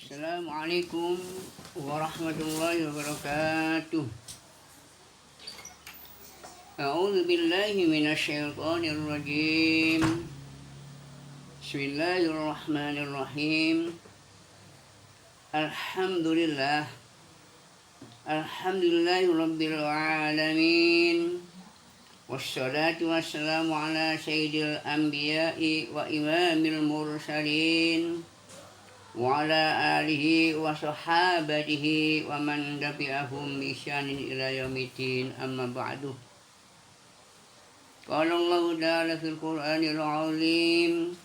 Assalamualaikum warahmatullahi wabarakatuh. A'udzu billahi minasyaitonir rajim. Bismillahirrahmanirrahim. Alhamdulillah. Alhamdulillahirabbil alamin. Wassalatu wassalamu ala sayyidil anbiya'i wa imamil mursalin. Wa ala alihi wa sahabatihi wa man tabi'ahum bi ihsanin ila yaumiddin, amma ba'du. Qala Allah ta'ala fil Qur'anil 'azim.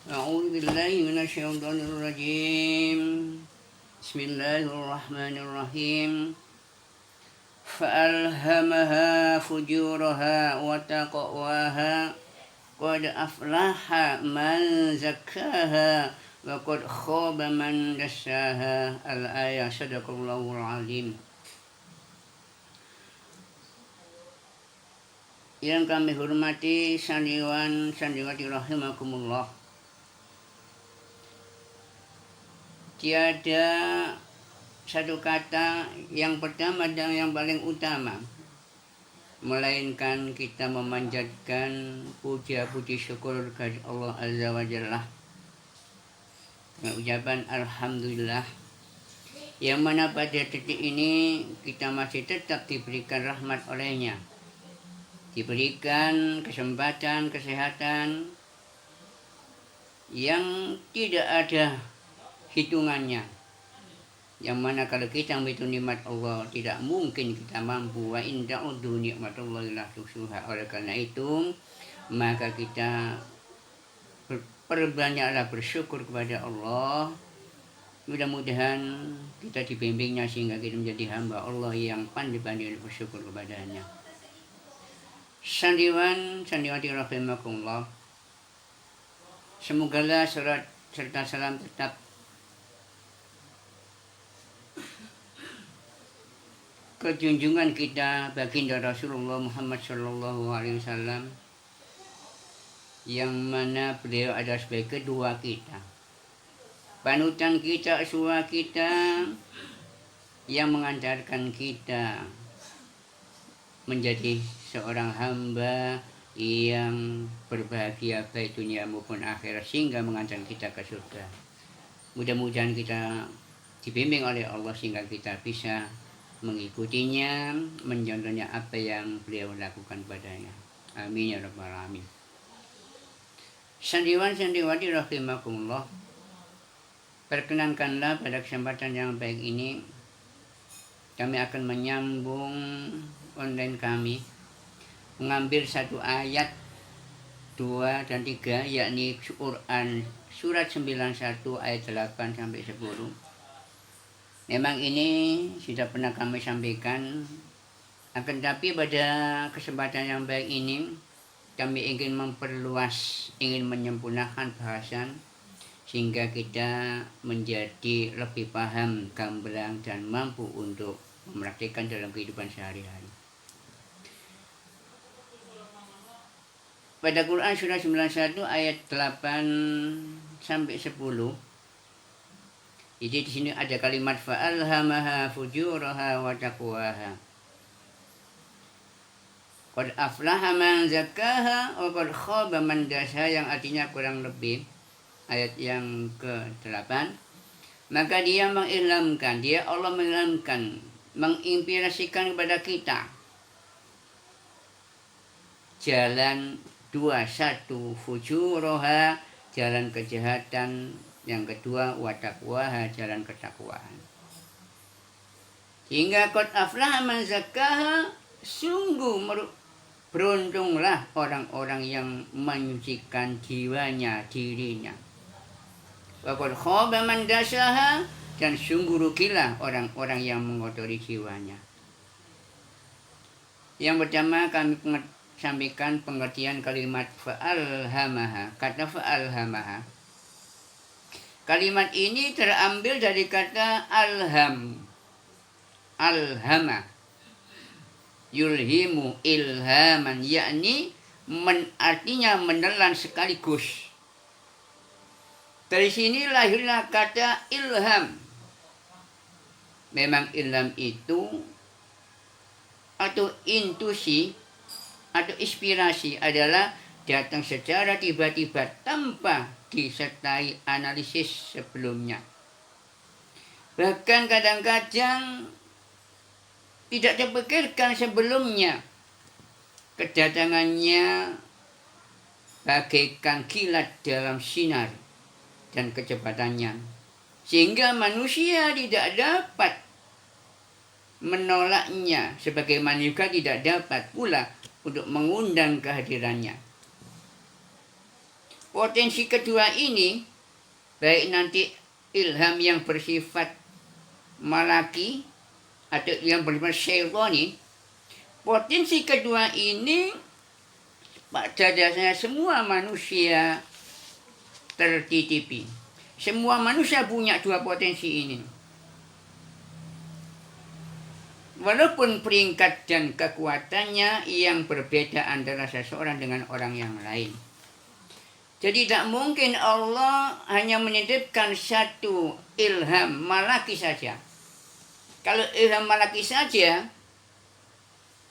A'udzu billahi minasyaitonir rajim. Bismillahirrahmanirrahim. Fa'alhamaha fujuraha wa taqwaha. Qad aflaha man zakkaha wa qad khaba man dassaha. Al-ayah. Sadaqallahul azim. Yang kami hormati sandiwan sandiwati rahimakumullah, tiada satu kata yang pertama dan yang paling utama melainkan kita memanjatkan puja-puji syukur kepada Allah Azza wa Jalla dengan ucapan Alhamdulillah, yang mana pada detik ini kita masih tetap diberikan rahmat olehnya, diberikan kesempatan, kesehatan yang tidak ada hitungannya, yang mana kalau kita menghitung nikmat Allah tidak mungkin kita mampu. Wa in ta'uddu nikmatallahi la tuhsuha. Oleh karena itu maka kita perbanyaklah bersyukur kepada Allah. Mudah-mudahan kita dibimbingnya sehingga kita menjadi hamba Allah yang pandai-pandai bersyukur kepadanya. Sandiwan sandiwati rahimakumullah, semogalah salat serta salam tetap kejunjungan kita baginda Rasulullah Muhammad sallallahu alaihi wasallam, yang mana beliau adalah sebagai kedua kita, panutan kita, uswah kita, yang mengantarkan kita menjadi seorang hamba yang berbahagia baik dunia maupun akhirat, sehingga mengantarkan kita ke surga. Mudah-mudahan kita dibimbing oleh Allah sehingga kita bisa mengikutinya, mencontohnya apa yang beliau lakukan padanya. Amin ya rabbal alamin. Sandiwan sandiwati rahimakumullah, perkenankanlah pada kesempatan yang baik ini kami akan menyambung online kami, mengambil satu ayat 2 dan 3, yakni Quran surat 91 ayat 8 sampai 10. Memang ini sudah pernah kami sampaikan, akan tapi pada kesempatan yang baik ini kami ingin memperluas, ingin menyempurnakan bahasan sehingga kita menjadi lebih paham, gamblang, dan mampu untuk mempraktikkan dalam kehidupan sehari-hari. Pada Quran surah 91 ayat 8 sampai 10, jadi di sini ada kalimat fa'alhamaha fujuraha wa taqwaha. Qad aflaha man zakkaha wa qad khaba man dassaha, yang artinya kurang lebih ayat yang ke-8, maka dia mengilhamkan, dia Allah mengilhamkan, menginspirasikan kepada kita jalan 21 fujuroha, jalan kejahatan, yang kedua wa taqwaha, jalan ketakwaan. Hingga qad aflaha man zakkaha, sungguh beruntunglah orang-orang yang menyucikan jiwanya, dirinya. Wa qad khaba man dassaha, dan sungguh rugilah orang-orang yang mengotori jiwanya. Yang pertama kami sampaikan pengertian kalimat fa'alhamaha. Kata fa'alhamaha, kalimat ini terambil dari kata alham. Alhama yulhimu ilhaman, yakni artinya menelan sekaligus. Dari sini lahirlah kata ilham. Memang ilham itu atau intuisi atau inspirasi adalah datang secara tiba-tiba tanpa disertai analisis sebelumnya. Bahkan kadang-kadang tidak terpikirkan sebelumnya. Kedatangannya bagaikan kilat dalam sinar dan kecepatannya, sehingga manusia tidak dapat menolaknya, sebagaimana juga tidak dapat pula untuk mengundang kehadirannya. Potensi kedua ini, baik nanti ilham yang bersifat malaki atau yang bersifat syaitani, potensi kedua ini pada dasarnya semua manusia tertitipi. Semua manusia punya dua potensi ini. Walaupun peringkat dan kekuatannya yang berbeda antara seseorang dengan orang yang lain. Jadi tidak mungkin Allah hanya menitipkan satu ilham malaki saja. Kalau ilham malaki saja,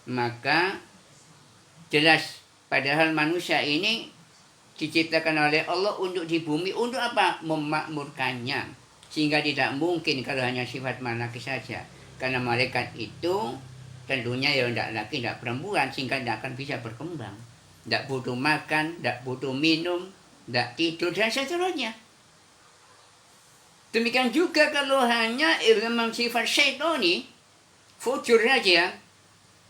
maka jelas padahal manusia ini diciptakan oleh Allah untuk di bumi, untuk apa? Memakmurkannya. Sehingga tidak mungkin kalau hanya sifat malaki saja. Karena malaikat itu tentunya ya tidak laki, tidak perempuan, sehingga tidak akan bisa berkembang. Tidak butuh makan, tidak butuh minum, tidak tidur, dan seterusnya. Demikian juga kalau hanya ilham sifat syaitani, fujur saja,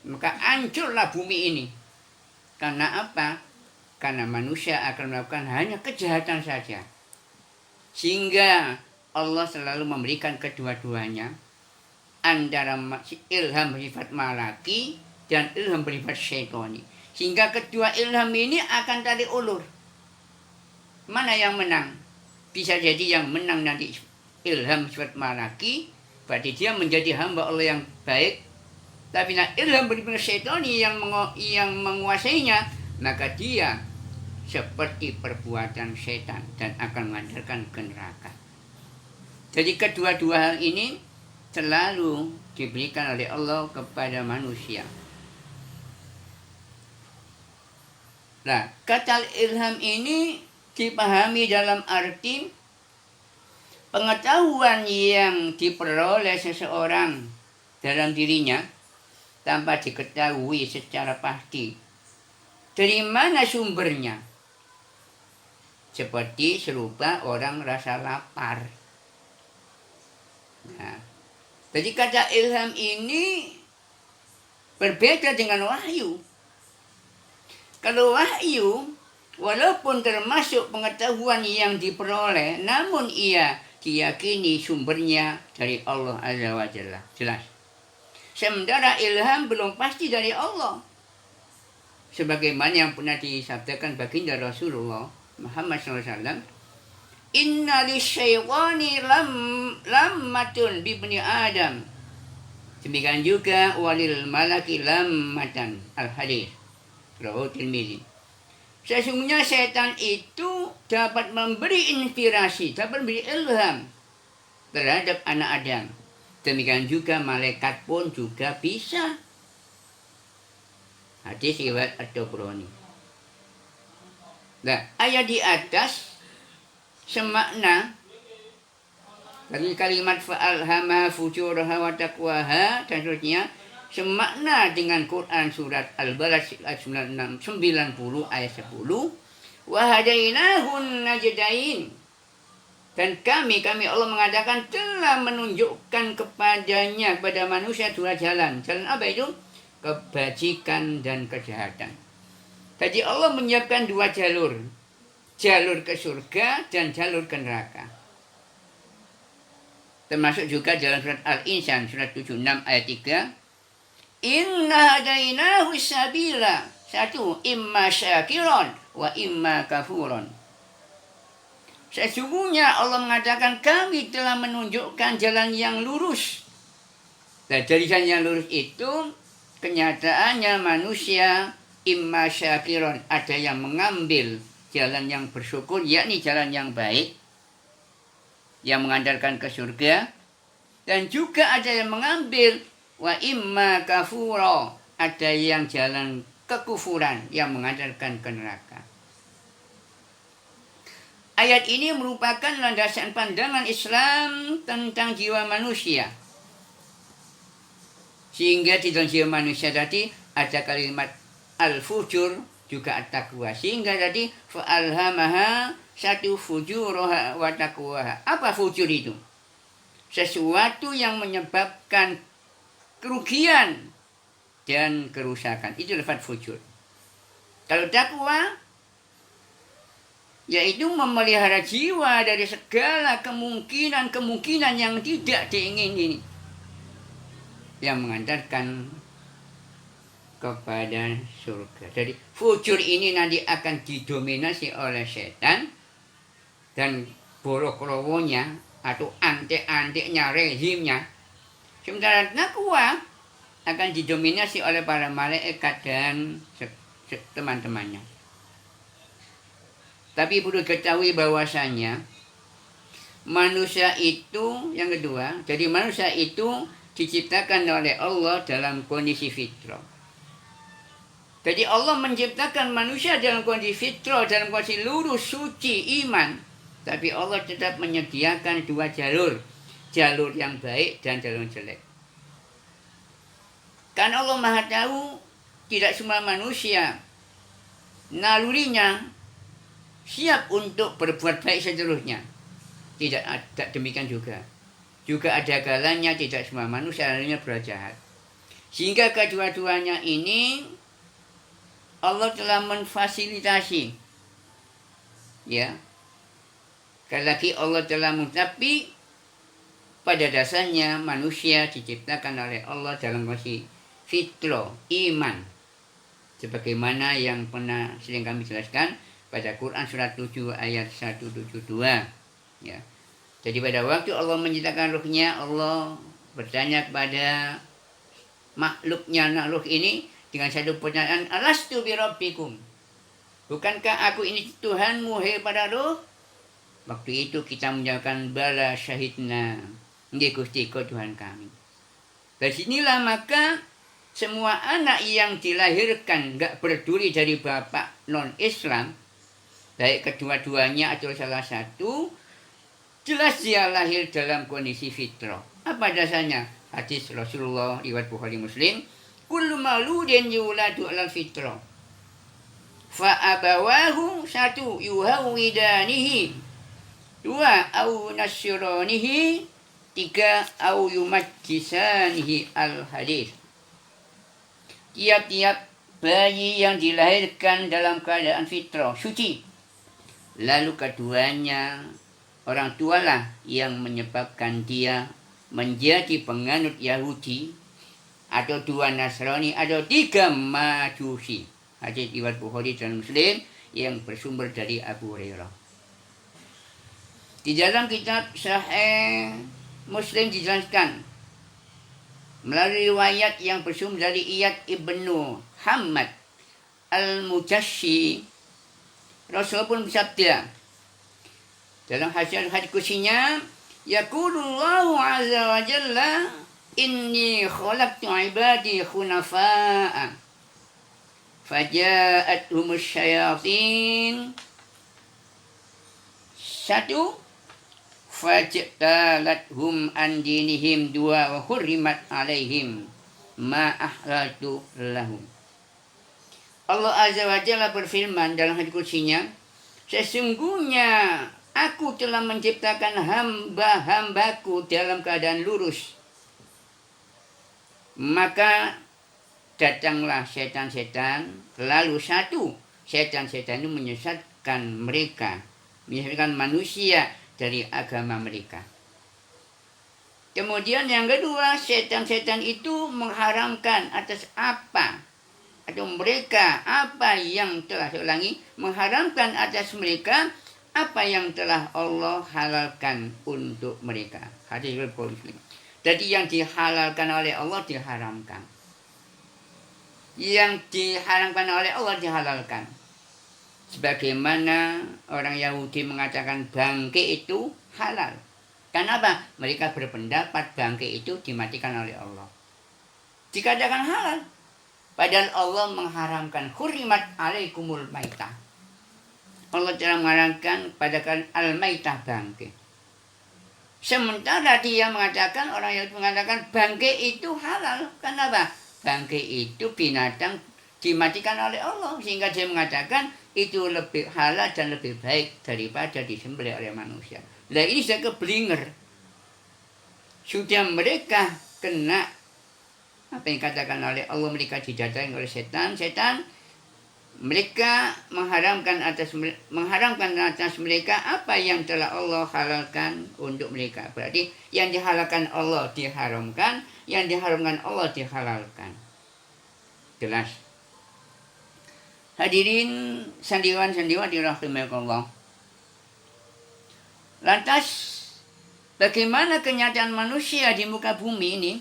maka hancurlah bumi ini. Karena apa? Karena manusia akan melakukan hanya kejahatan saja. Sehingga Allah selalu memberikan kedua-duanya, antara ilham bersifat malaki dan ilham bersifat syaitani. Sehingga kedua ilham ini akan tarik ulur. Mana yang menang? Bisa jadi yang menang nanti ilham bersifat malaki, berarti dia menjadi hamba Allah yang baik. Tapi ilham bersifat syaitani yang menguasainya, maka dia seperti perbuatan setan dan akan mengantarkan ke neraka. Jadi kedua-dua hal ini selalu diberikan oleh Allah kepada manusia. Nah, kata ilham ini dipahami dalam arti pengetahuan yang diperoleh seseorang dalam dirinya tanpa diketahui secara pasti dari mana sumbernya. Seperti serupa orang rasa lapar. Nah, jadi kata ilham ini berbeda dengan wahyu. Kalau wahyu, walaupun termasuk pengetahuan yang diperoleh, namun ia diyakini sumbernya dari Allah Azza wa Jalla. Jelas. Sementara ilham belum pasti dari Allah. Sebagaimana yang pernah disabdakan baginda Rasulullah Muhammad SAW, inna lisyaitani lammatun bibni Adam. Demikian juga walil malaki lammatan. Al-hadis rawahu Tirmidzi. Sesungguhnya setan itu dapat memberi inspirasi, dapat memberi ilham terhadap anak Adam. Demikian juga malaikat pun juga bisa. Hadis riwayat At-Tabrani. Nah, ayat di atas semakna dari kalimat fa'alhama fujuraha wa taqwaha dan seterusnya, semakna dengan Quran surat Al-Balad ayat 90 ayat 10, wa hadainahun najdain, dan kami Allah mengatakan telah menunjukkan kepadanya, kepada manusia dua jalan. Jalan apa itu? Kebajikan dan kejahatan. Jadi Allah menyiapkan dua jalur. Jalur ke surga dan jalur ke neraka. Termasuk juga dalam surat Al-Insan surat 76 ayat 3. Inna hadainahu sabila. Satu, imma syakiron wa imma kafuron. Sesungguhnya Allah mengatakan kami telah menunjukkan jalan yang lurus. Dan dari jalan yang lurus itu kenyataannya manusia imma syakiron, ada yang mengambil jalan yang bersyukur, yakni jalan yang baik, yang mengantarkan ke surga, dan juga ada yang mengambil wa imma kafura, ada yang jalan kekufuran yang mengantarkan ke neraka. Ayat ini merupakan landasan pandangan Islam tentang jiwa manusia. Sehingga di dalam jiwa manusia tadi ada kalimat al-fujur, juga at-taqwa. Sehingga tadi fa'alhamaha satu fujuroha wa taqwaha. Apa fujur itu? Sesuatu yang menyebabkan kerugian dan kerusakan. Itu lafaz fujur. Kalau takwa, yaitu memelihara jiwa dari segala kemungkinan-kemungkinan yang tidak diingini, yang mengantarkan kepada surga. Jadi fujur ini nanti akan didominasi oleh setan dan boro-krowonya atau antek-anteknya, rezimnya. Sementara takwa akan didominasi oleh para malaikat dan teman-temannya. Tapi perlu ketahui bahwasanya manusia itu yang kedua, jadi manusia itu diciptakan oleh Allah dalam kondisi fitrah. Jadi Allah menciptakan manusia dalam kondisi fitrah, dalam kondisi lurus, suci, iman. Tapi Allah tetap menyediakan dua jalur, jalur yang baik dan jalur yang jelek. Karena Allah Maha Tahu, tidak semua manusia nalurinya siap untuk berbuat baik seterusnya. Tidak demikian juga. Juga ada kalanya tidak semua manusia nalurinya berbuat jahat. Sehingga kedua-duanya ini Allah telah memfasilitasi. Ya. Sekali lagi Allah telah tapi pada dasarnya manusia diciptakan oleh Allah dalam kondisi fitrah, iman. Sebagaimana yang pernah sering kami jelaskan pada Quran surat 7 ayat 172. Ya. Jadi pada waktu Allah menciptakan ruhnya, Allah bertanya kepada makhluknya ruh ini dengan satu pertanyaan, alastu birabbikum, bukankah aku ini Tuhanmu, hai pada ruh? Waktu itu kita menjawabkan bala syahidna, nggih Gusti kau Tuhan kami. Dari sinilah maka semua anak yang dilahirkan nggak peduli dari bapak non-Islam, baik kedua-duanya atau salah satu, jelas dia lahir dalam kondisi fitrah. Apa dasarnya? Hadis Rasulullah riwayat Bukhari Muslim, kullu mauludin yuladu 'alal fitrah. Fa abawahu satu yuhawidanihi, dua au nasyiranihi, tiga au yumajjisanihi, al-hadis. Tiap-tiap bayi yang dilahirkan dalam keadaan fitrah, suci, lalu keduanya orang tualah yang menyebabkan dia menjadi penganut Yahudi, atau dua Nasrani, atau tiga Majusi. Hadis riwayat Bukhari dan Muslim yang bersumber dari Abu Hurairah. Di dalam kitab Sahih Muslim dijelaskan melalui riwayat yang bersumber dari Iyad ibnu Hamad al-Mujassi, Rasul pun bersabda dalam hadis kursinya, yaqulullahu azza wa jalla, inni khalaqtu ibadi khunafa'a faja'atuhumus syayatin, satu, fajtalathum an dinihim, dua, wa hurrimat alaihim ma ahlaltu lahum. Allah azza wa jalla berfirman dalam hadis kursinya, sesungguhnya aku telah menciptakan hamba-hambaku dalam keadaan lurus. Maka datanglah setan-setan, lalu satu, setan-setan itu menyesatkan mereka, menyesatkan manusia dari agama mereka. Kemudian yang kedua, setan-setan itu mengharamkan atas apa, atau mereka apa yang telah, saya ulangi, mengharamkan atas mereka apa yang telah Allah halalkan untuk mereka. Hadis Muslim. Jadi yang dihalalkan oleh Allah diharamkan, yang diharamkan oleh Allah dihalalkan. Sebagaimana orang Yahudi mengatakan bangkai itu halal, Karena apa? Mereka berpendapat bangkai itu dimatikan oleh Allah. Dikatakan halal. Padahal Allah mengharamkan hurimat alaikumul maitah. Allah telah mengharamkan pada al-maitah bangkai. Sementara dia mengatakan, orang yang mengatakan bangkai itu halal. Kenapa? Bangkai itu binatang dimatikan oleh Allah. Sehingga dia mengatakan itu lebih halal dan lebih baik daripada disembelih oleh manusia. Nah ini sudah keblinger. Sudah mereka kena apa yang dikatakan oleh Allah, mereka didatangi oleh setan. Mereka mengharamkan atas mereka apa yang telah Allah halalkan untuk mereka. Berarti yang dihalalkan Allah diharamkan, yang diharamkan Allah dihalalkan. Jelas. Hadirin sandiwan rahimakumullah. Lantas bagaimana kenyataan manusia di muka bumi ini?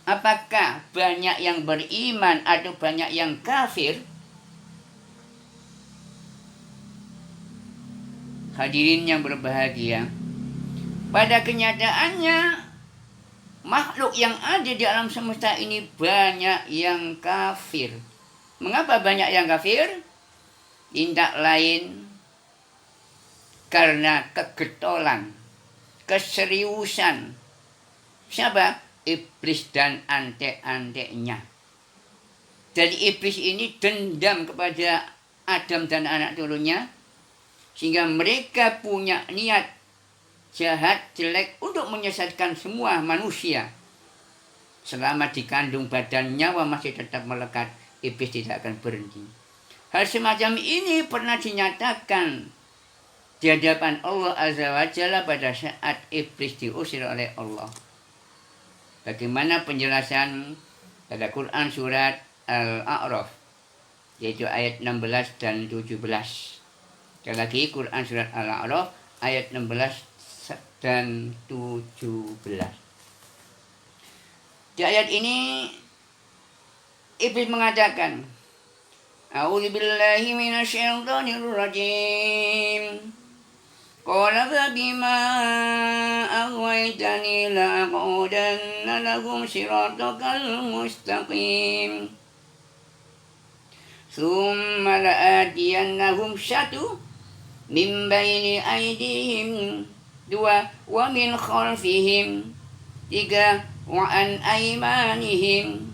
Apakah banyak yang beriman atau banyak yang kafir? Hadirin yang berbahagia, pada kenyataannya makhluk yang ada di alam semesta ini banyak yang kafir. Mengapa banyak yang kafir? Tidak lain karena kegetolan, keseriusan siapa? Iblis dan antek-anteknya. Jadi iblis ini dendam kepada Adam dan anak turunnya, sehingga mereka punya niat jahat, jelek untuk menyesatkan semua manusia. Selama dikandung badan nyawa masih tetap melekat, iblis tidak akan berhenti. Hal semacam ini pernah dinyatakan di hadapan Allah Azza wa Jalla pada saat iblis diusir oleh Allah. Bagaimana penjelasan pada Quran surat Al-A'raf, yaitu ayat 16 dan 17. Sekali lagi Quran surat Al-A'raf ayat 16 dan 17. Di ayat ini iblis mengatakan, A'udzubillahi minasyaitonir rajim. Qala fabima aghwaytani la'aqudanna lahum siratakal mustaqim. Thumma la'atiyannahum syatu min baini aydihim, 2 wa min khalfihim, 3 wa an aymanihim,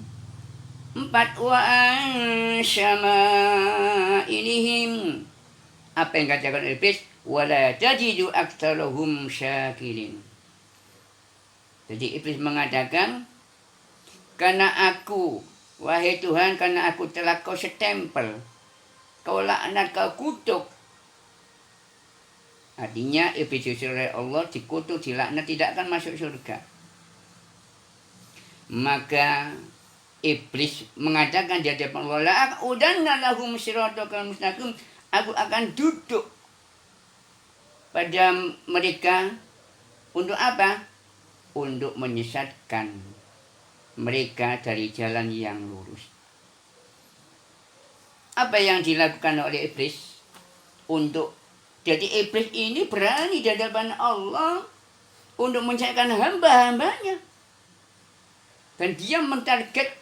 4 wa an syama'ilihim. Apa yang katakan iblis? Wala tajidu aktsarahum syakirin. Jadi iblis mengatakan, karena aku, wahai Tuhan, karena aku telah kau setempel, kau laknat, kau kutuk. Artinya iblis diusir oleh Allah, dikutuk, dilaknat, tidak akan masuk surga. Maka iblis mengatakan di hadapan Allah, "Udanna lahum siratakal mustaqim." Aku akan duduk pada mereka untuk apa? Untuk menyesatkan mereka dari jalan yang lurus. Apa yang dilakukan oleh iblis? Jadi iblis ini berani di hadapan Allah untuk menyesatkan hamba-hambanya. Dan dia mentarget,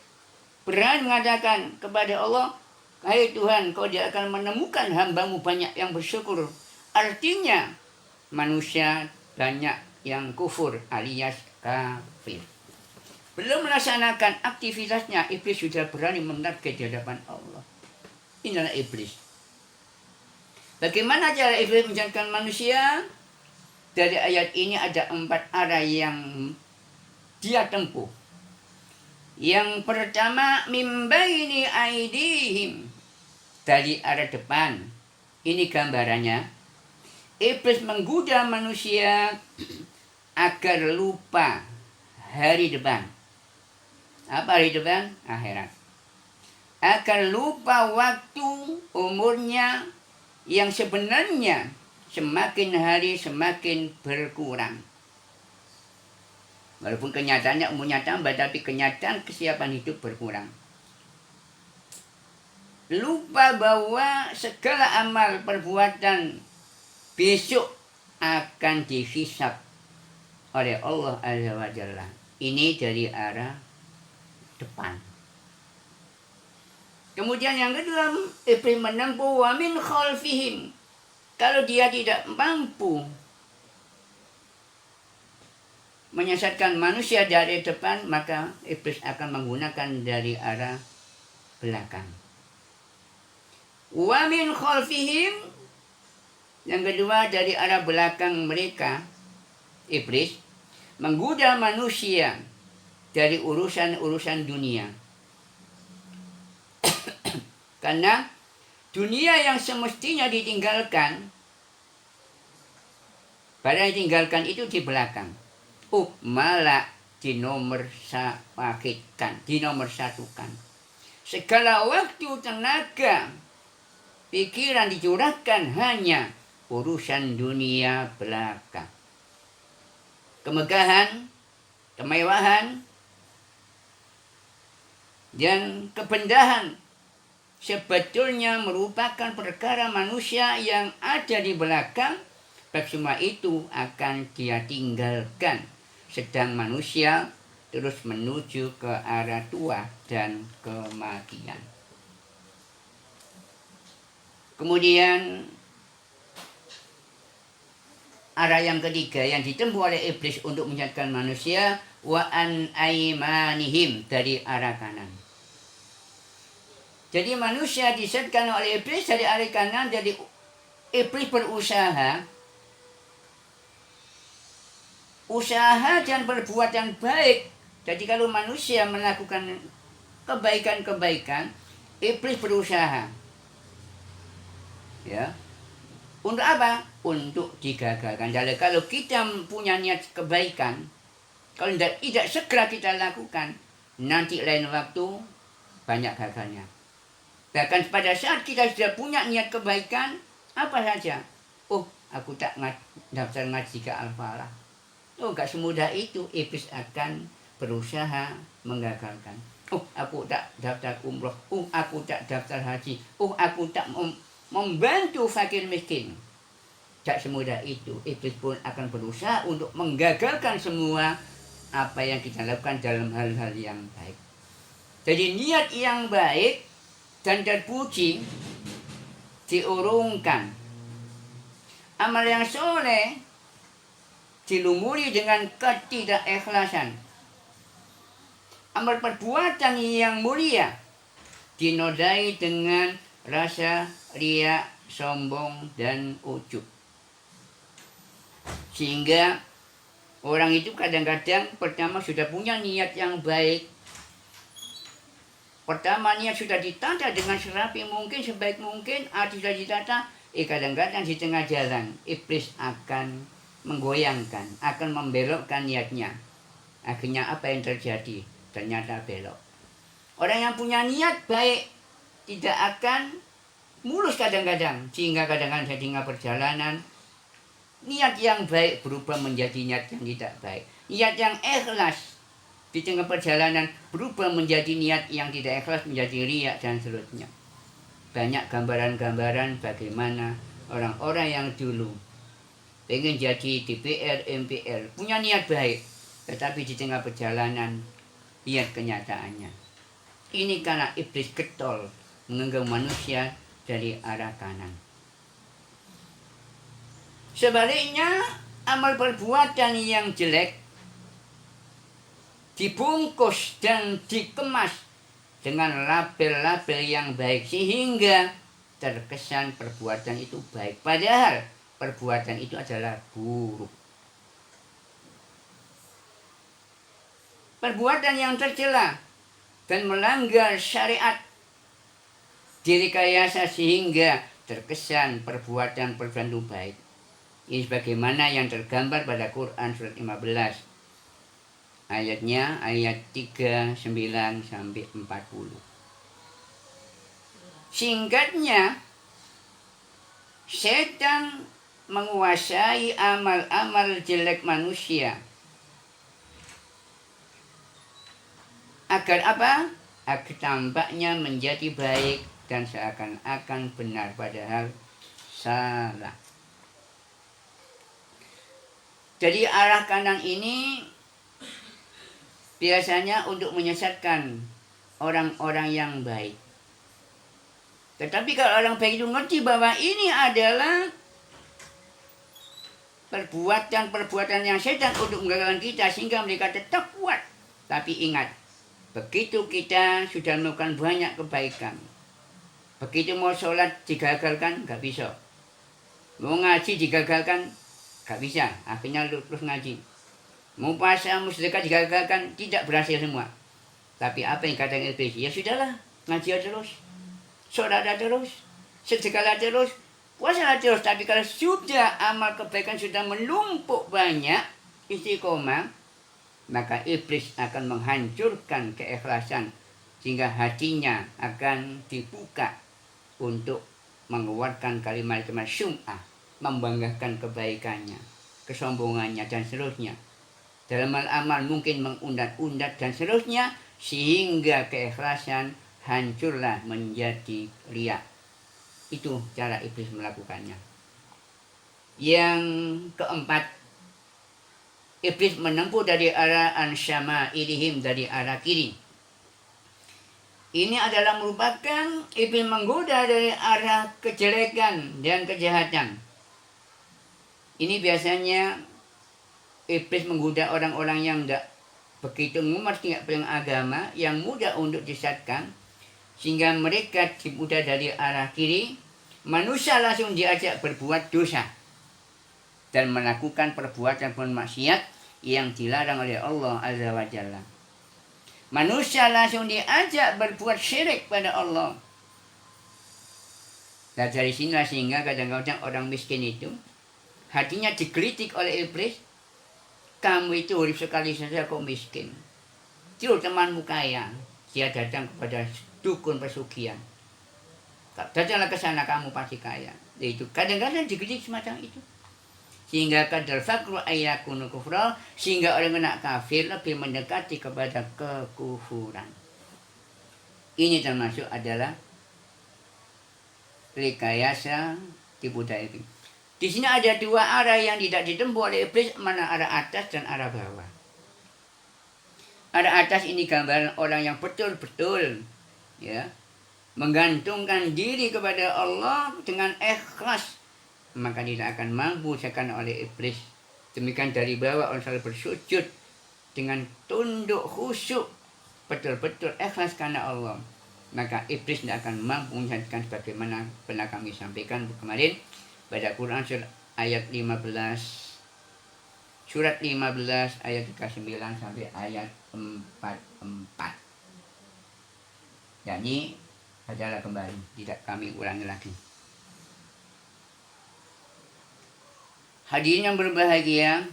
berani mengatakan kepada Allah, "Hai Tuhan, kau tidak akan menemukan hambamu banyak yang bersyukur." Artinya manusia banyak yang kufur alias kafir. Belum melaksanakan aktivitasnya, iblis sudah berani mentarget di hadapan Allah. Inilah iblis. Bagaimana cara iblis menjadikan manusia? Dari ayat ini ada 4 arah yang dia tempuh. Yang pertama, mimbaini aidihim, dari arah depan. Ini gambarannya. Iblis menggoda manusia agar lupa hari depan. Apa hari depan? Akhirat. Agar lupa waktu umurnya yang sebenarnya semakin hari semakin berkurang. Walaupun kenyataannya umurnya tambah, tapi kenyataan kesiapan hidup berkurang. Lupa bahwa segala amal perbuatan besok akan dihisab oleh Allah Azza wa Jalla. Ini dari arah depan. Kemudian yang kedua, iblis menempuh wa min khalfihim. Kalau dia tidak mampu menyesatkan manusia dari depan, maka iblis akan menggunakan dari arah belakang. Wa min khalfihim, yang kedua dari arah belakang mereka, iblis menggoda manusia dari urusan-urusan dunia. Karena dunia yang semestinya ditinggalkan, pada ditinggalkan itu di belakang. Malah dinomor satukan. Segala waktu, tenaga, pikiran dicurahkan hanya urusan dunia belaka. Kemegahan, kemewahan, dan kebendahan sebetulnya merupakan perkara manusia yang ada di belakang. Semua itu akan dia tinggalkan. Sedang manusia terus menuju ke arah tua dan kematian. Kemudian arah yang ketiga yang ditempuh oleh iblis untuk menyesatkan manusia, wa an aimanihim, dari arah kanan. Jadi manusia disesatkan oleh iblis dari arah kanan. Jadi iblis berusaha dan perbuatan baik. Jadi kalau manusia melakukan kebaikan-kebaikan, iblis berusaha, ya, untuk apa? Untuk digagalkan. Jadi kalau kita punya niat kebaikan, kalau tidak segera kita lakukan, nanti lain waktu banyak gagalnya. Bahkan pada saat kita sudah punya niat kebaikan, apa saja? Aku tak daftar ngaji ke Al-Falah. Gak semudah itu. Iblis akan berusaha menggagalkan. Aku tak daftar umroh. Aku tak daftar haji. Aku tak membantu fakir miskin. Tak semudah itu. Iblis pun akan berusaha untuk menggagalkan semua apa yang kita lakukan dalam hal-hal yang baik. Jadi niat yang baik dan terpuji diurungkan. Amal yang soleh dilumuri dengan ketidakikhlasan. Amal perbuatan yang mulia dinodai dengan rasa riya, sombong, dan ujub. Sehingga orang itu kadang-kadang pertama sudah punya niat yang baik. Pertama niat sudah ditata dengan serapi mungkin, sebaik mungkin, sudah ditata. Kadang-kadang di tengah jalan iblis akan menggoyangkan, akan membelokkan niatnya. Akhirnya apa yang terjadi? Ternyata belok. Orang yang punya niat baik tidak akan mulus kadang-kadang, sehingga kadang-kadang di tengah perjalanan niat yang baik berubah menjadi niat yang tidak baik. Niat yang ikhlas di tengah perjalanan berubah menjadi niat yang tidak ikhlas, menjadi riya dan seterusnya. Banyak gambaran-gambaran bagaimana orang-orang yang dulu pengen jadi DPR, MPR, punya niat baik, tetapi di tengah perjalanan lihat kenyataannya. Ini karena iblis getol menggenggam manusia dari arah kanan. Sebaliknya, amal perbuatan yang jelek dibungkus dan dikemas dengan label-label yang baik, sehingga terkesan perbuatan itu baik, padahal perbuatan itu adalah buruk. Perbuatan yang tercela dan melanggar syariat direkayasa sehingga terkesan perbuatan itu baik. Ini sebagaimana yang tergambar pada Quran surat 15. Ayatnya ayat 39 sampai 40. Singkatnya, setan menguasai amal-amal jelek manusia. Agar apa? Agar tampaknya menjadi baik dan seakan-akan benar, padahal salah. Jadi arah kanan ini biasanya untuk menyesatkan orang-orang yang baik. Tetapi kalau orang baik itu ngerti bahwa ini adalah perbuatan-perbuatan yang setan untuk menggagalkan kita sehingga mereka tetap kuat. Tapi ingat, begitu kita sudah melakukan banyak kebaikan, begitu mau sholat digagalkan, nggak bisa. Mau ngaji digagalkan, nggak bisa. Akhirnya terus ngaji. Mau puasa, mau sedekah digagalkan, tidak berhasil semua. Tapi apa yang kata iblis? Ya sudahlah, ngaji terus, sholat terus, sedekah terus, puasa terus. Tapi kalau sudah amal kebaikan sudah menumpuk banyak, istiqomah, maka iblis akan menghancurkan keikhlasan sehingga hatinya akan dibuka untuk mengeluarkan kalimat-kalimat syum'ah, membanggakan kebaikannya, kesombongannya, dan seterusnya. Dalam amal mungkin mengundat-undat dan seterusnya, sehingga keikhlasan hancurlah menjadi riya. Itu cara iblis melakukannya. Yang keempat, iblis menempuh dari arah an-syama'ilihim, dari arah kiri. Ini adalah merupakan iblis menggoda dari arah kejelekan dan kejahatan. Ini biasanya iblis menggoda orang-orang yang tidak begitu mengerti agama, yang mudah untuk disesatkan, sehingga mereka digoda dari arah kiri. Manusia langsung diajak berbuat dosa dan melakukan perbuatan maksiat yang dilarang oleh Allah Azza wa Jalla. Manusia langsung diajak berbuat syirik pada Allah. Dan dari sinilah sehingga kadang-kadang orang miskin itu hatinya digelitik oleh iblis. Kamu itu urip sekali saja kok miskin. Itu temanmu kaya. Dia datang kepada dukun pesugihan. Datanglah ke sana, kamu pasti kaya. Itu kadang-kadang digelitik semacam itu. Sehingga kadal fakru ayakunu kufra, sehingga orang kena kafir lebih mendekati kepada kekufuran. Ini termasuk adalah rekayasa tipu daya. Di sini ada dua arah yang tidak ditempuh oleh iblis, mana arah atas dan arah bawah. Arah atas ini gambaran orang yang betul-betul ya menggantungkan diri kepada Allah dengan ikhlas, maka tidak akan mampu disekan oleh iblis. Demikian dari bawah orang selalu bersujud dengan tunduk khusyuk, betul-betul ikhlas karena Allah, maka iblis tidak akan mampu menyesatkan, sebagaimana pernah kami sampaikan kemarin pada Quran surat ayat 15, surat 15 ayat 39 sampai ayat 44. Yani adalah kembali, tidak kami ulangi lagi. Hadirin yang berbahagia,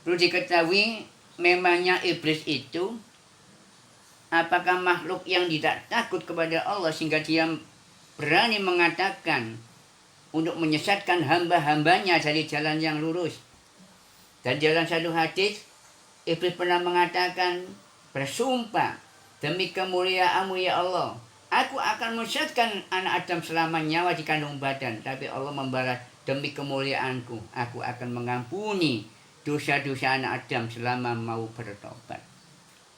perlu diketahui memangnya iblis itu apakah makhluk yang tidak takut kepada Allah sehingga dia berani mengatakan untuk menyesatkan hamba-hambanya dari jalan yang lurus. Dan dalam satu hadis, iblis pernah mengatakan, bersumpah, demi kemuliaan-Mu ya Allah, aku akan menyesatkan anak Adam selama nyawa di kandung badan. Tapi Allah membalas, demi kemuliaan-Ku, aku akan mengampuni dosa-dosa anak Adam selama mau bertobat.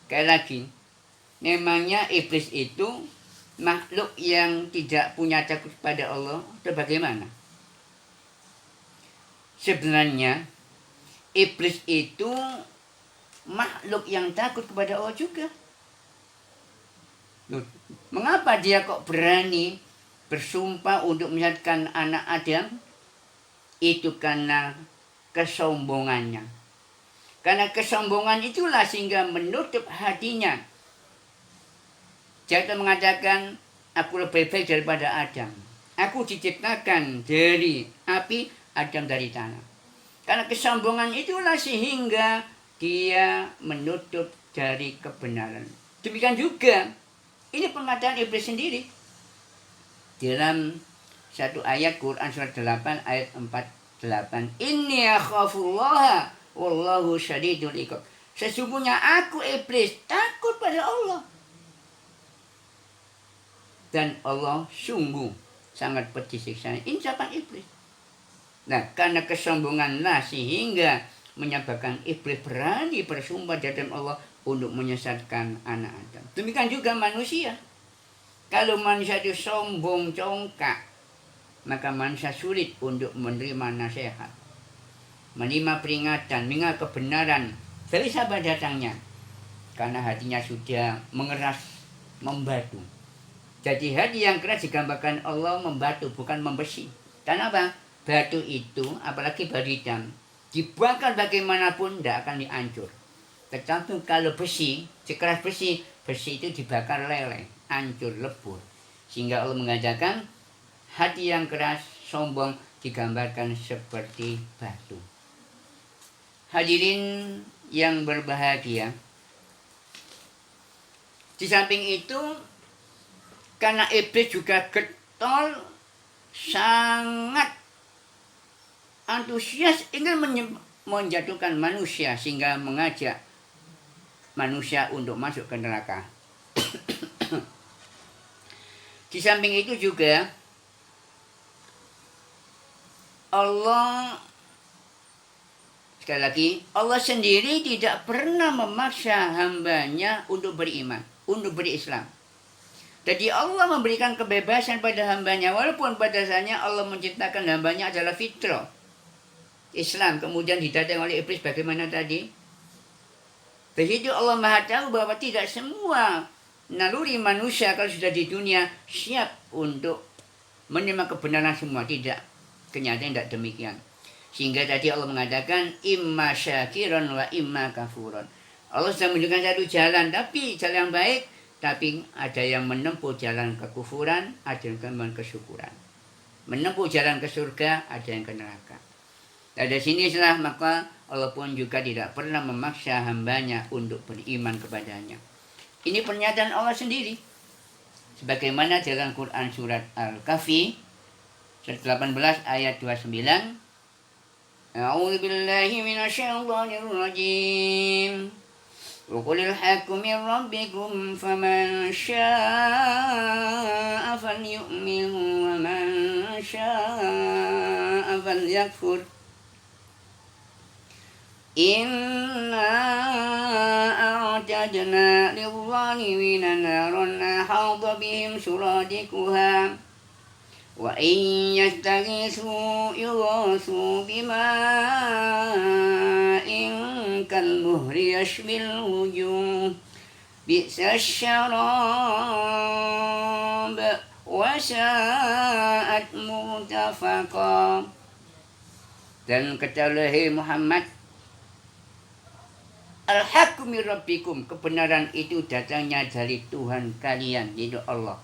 Sekali lagi, memangnya iblis itu makhluk yang tidak punya takut pada Allah atau bagaimana? Sebenarnya iblis itu makhluk yang takut kepada Allah juga. Mengapa dia kok berani bersumpah untuk menyesatkan anak Adam? Itu karena kesombongannya. Karena kesombongan itulah sehingga menutup hatinya. Dia mengatakan, aku lebih baik daripada Adam. Aku diciptakan dari api, Adam dari tanah. Karena kesombongan itulah sehingga dia menutup dari kebenaran. Demikian juga, ini pengataan iblis sendiri. Dalam satu ayat Quran surat 8 ayat 48. Inni akhafullaha wallahu syadidul iqab. Sesungguhnya aku iblis takut pada Allah. Dan Allah sungguh sangat pedih siksanya. Ini ucapan iblis. Nah, karena kesombonganlah sehingga menyebabkan iblis berani bersumpah di hadapan Allah untuk menyesatkan anak Adam. Demikian juga manusia. Kalau manusia itu sombong, congkak, maka manusia sulit untuk menerima nasihat, menerima peringatan, mendengar kebenaran dari siapa datangnya. Karena hatinya sudah mengeras, membatu. Jadi hati yang keras digambarkan Allah membatu, bukan membesi. Karena apa? Batu itu, apalagi batu hitam, dibakar bagaimanapun tidak akan dihancur. Tetapi kalau besi, sekeras besi, besi itu dibakar leleh, hancur, lebur. Sehingga Allah mengatakan hati yang keras, sombong digambarkan seperti batu. Hadirin yang berbahagia, di samping itu karena iblis juga getol, sangat antusias ingin menjatuhkan manusia sehingga mengajak manusia untuk masuk ke neraka. Di samping itu juga Allah, sekali lagi, Allah sendiri tidak pernah memaksa hambanya untuk beriman, untuk berislam. Jadi Allah memberikan kebebasan pada hambanya, walaupun pada dasarnya Allah menciptakan hambanya adalah fitrah Islam, kemudian didatang oleh iblis bagaimana tadi. Di situ Allah Maha tahu bahwa tidak semua naluri manusia kalau sudah di dunia siap untuk menerima kebenaran semua, tidak. Kenyataan tidak demikian. Sehingga tadi Allah mengatakan imma syakiran wa imma kafuran. Allah sudah menunjukkan satu jalan, tapi jalan yang baik, tapi ada yang menempuh jalan kekufuran, ada yang kesyukuran. Menempuh jalan ke surga, ada yang ke neraka. Dari sini setelah maka Allah pun juga tidak pernah memaksa hambanya untuk beriman kepadanya. Ini pernyataan Allah sendiri. Sebagaimana dalam Quran surat Al-Kahfi surat 18 ayat 29. A'udzu billahi minasyaitonir rajim. Wa qulil haqqu min rabbikum faman syaa'a falyu'min wa man syaa'a falyakfur. Inna a'tadna lil-zalimina naran ahata bihim suradikuha wa in yastaghisu yughasu bima'in kalmuhli yashwil wujuh bi'sa syarab wa sa'at murtafaqa. Dan katakanlah Muhammad, Al-haqqu min rabbikum, kebenaran itu datangnya dari Tuhan kalian, yaitu Allah.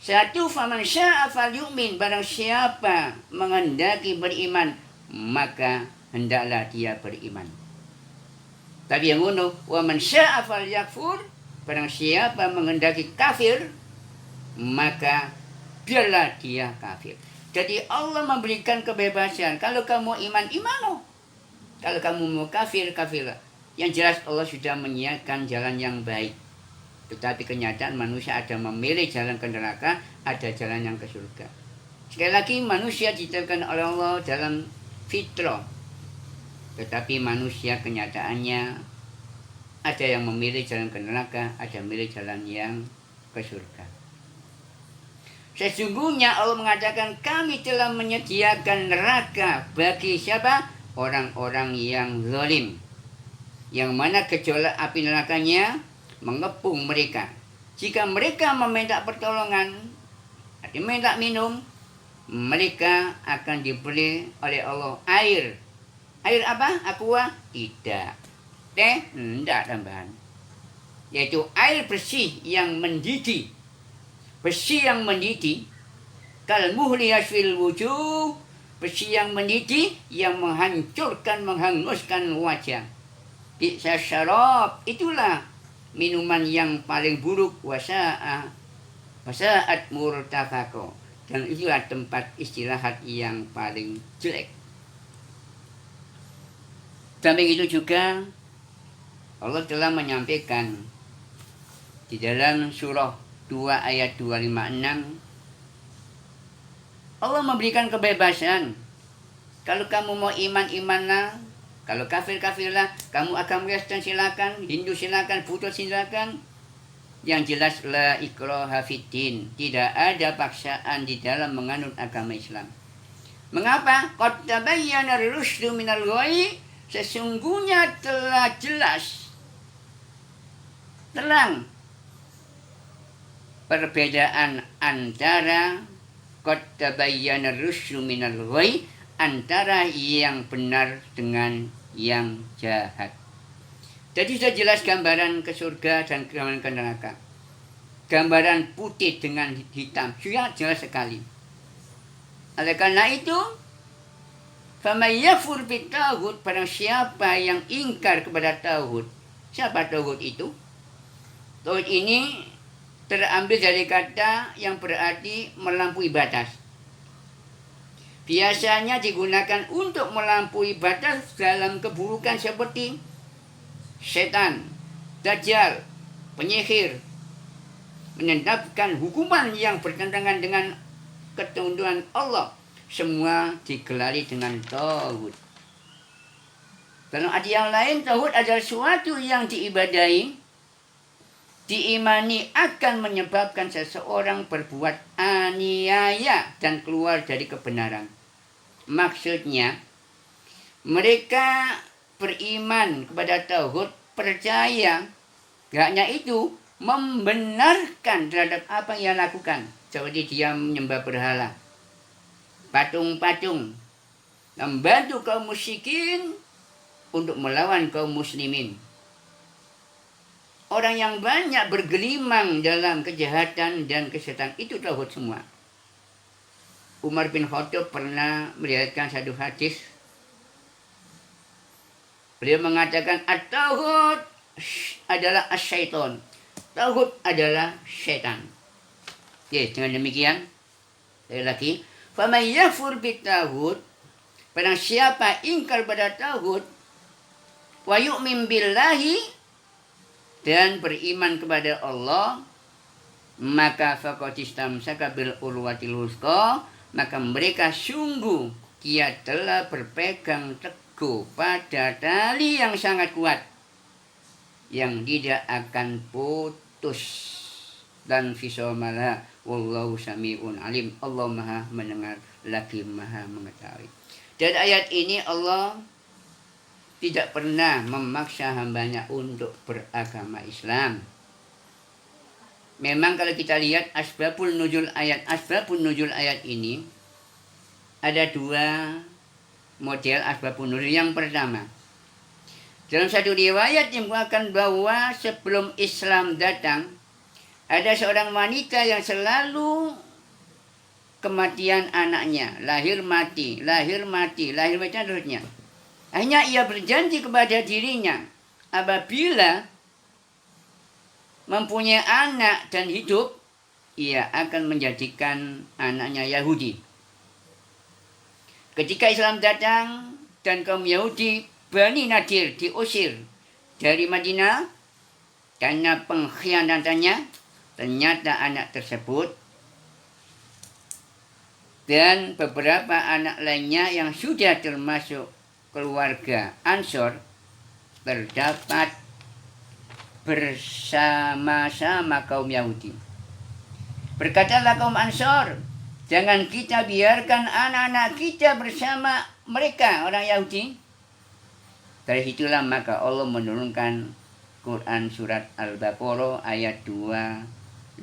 Satu, faman sya'a falyu'min, barang siapa menghendaki beriman, maka hendaklah dia beriman. Tapi yang unuh, wa man sya'a falyakfur, barang siapa menghendaki kafir, maka biarlah dia kafir. Jadi Allah memberikan kebebasan. Kalau kamu iman, imanlah. Kalau kamu mau kafir, kafirlah. Yang jelas Allah sudah menyiapkan jalan yang baik. Tetapi kenyataan manusia ada memilih jalan ke neraka, ada jalan yang ke surga. Sekali lagi, manusia diciptakan oleh Allah dalam fitrah. Tetapi manusia kenyataannya ada yang memilih jalan ke neraka, ada yang memilih jalan yang ke surga. Sesungguhnya Allah mengatakan kami telah menyediakan neraka bagi siapa? Orang-orang yang zalim, yang mana gejolak api nerakanya mengepung mereka. Jika mereka meminta pertolongan, meminta minum, mereka akan diberi oleh Allah air. Air apa? Aqua? Tidak. Teh? Tidak tambahan. Yaitu air bersih yang mendidih. Bersih yang mendidih. Kal muhli yashwil wujuh. Besi yang mendidih, yang menghancurkan, menghanguskan wajah. Bi'sa syarab, itulah minuman yang paling buruk. Wasa'at murtafaqo, dan itulah tempat istirahat yang paling jelek. Samping itu juga Allah telah menyampaikan di dalam surah 2 ayat 256, Allah memberikan kebebasan. Kalau kamu mau iman, imanlah. Kalau kafir, kafirlah. Kamu agama Kristen silakan, Hindu silakan, Buddha silakan. Yang jelas la ikraha fiddin. Tidak ada paksaan di dalam menganut agama Islam. Mengapa? Qad tabayyana ar-rusydu minal ghayy. Sesungguhnya telah jelas, terang perbedaan antara qad tabayyana ar-rusydu minal ghayy, antara yang benar dengan yang jahat. Jadi sudah jelas gambaran ke surga dan gambaran ke neraka. Gambaran putih dengan hitam sudah jelas sekali. Oleh karena itu, faman yakfur bitaghut, barang siapa yang ingkar kepada tauhid. Siapa tauhid itu? Tauhid ini terambil dari kata yang berarti melampaui batas. Biasanya digunakan untuk melampaui batas dalam keburukan seperti setan, dajjal, penyihir, menetapkan hukuman yang bertentangan dengan ketentuan Allah. Semua digelari dengan tauhid. Dalam arti yang lain, tauhid adalah suatu yang diibadahi, diimani akan menyebabkan seseorang berbuat aniaya dan keluar dari kebenaran. Maksudnya, mereka beriman kepada tauhid, percaya, gak hanya itu, membenarkan terhadap apa yang ia lakukan. Seperti dia menyembah berhala, patung-patung, membantu kaum musyrikin untuk melawan kaum muslimin. Orang yang banyak bergelimang dalam kejahatan dan kesesatan itu tauhid semua. Umar bin Khattab pernah melihatkan satu hadis. Beliau mengatakan at-tauhid adalah as-syaitan. Tauhid adalah syaitan. Oke, dengan demikian, sekali lagi, faman yakfur bitaghut, barang siapa ingkar pada tauhid, wa yu'min billahi, dan beriman kepada Allah, maka faqad istamsaka bil urwatil wuthqa, maka mereka sungguh dia telah berpegang teguh pada tali yang sangat kuat, yang tidak akan putus. Dan fisomala wallahu sami'un alim. Allah maha mendengar lagi maha mengetahui. Dan ayat ini Allah tidak pernah memaksa hambanya untuk beragama Islam. Memang kalau kita lihat asbabun nuzul ayat ini ada dua model asbabun nuzul. Yang pertama, dalam satu riwayat yang mengatakan bahwa sebelum Islam datang, ada seorang wanita yang selalu kematian anaknya, lahir mati terusnya. Akhirnya ia berjanji kepada dirinya, apabila mempunyai anak dan hidup, ia akan menjadikan anaknya Yahudi. Ketika Islam datang dan kaum Yahudi Bani Nadir diusir dari Madinah karena pengkhianatannya, ternyata anak tersebut dan beberapa anak lainnya yang sudah termasuk keluarga Ansor terdapat bersama-sama kaum Yahudi. Berkatalah kaum Ansor, jangan kita biarkan anak-anak kita bersama mereka, orang Yahudi. Dari situlah maka Allah menurunkan Quran surat Al-Baqarah ayat 256,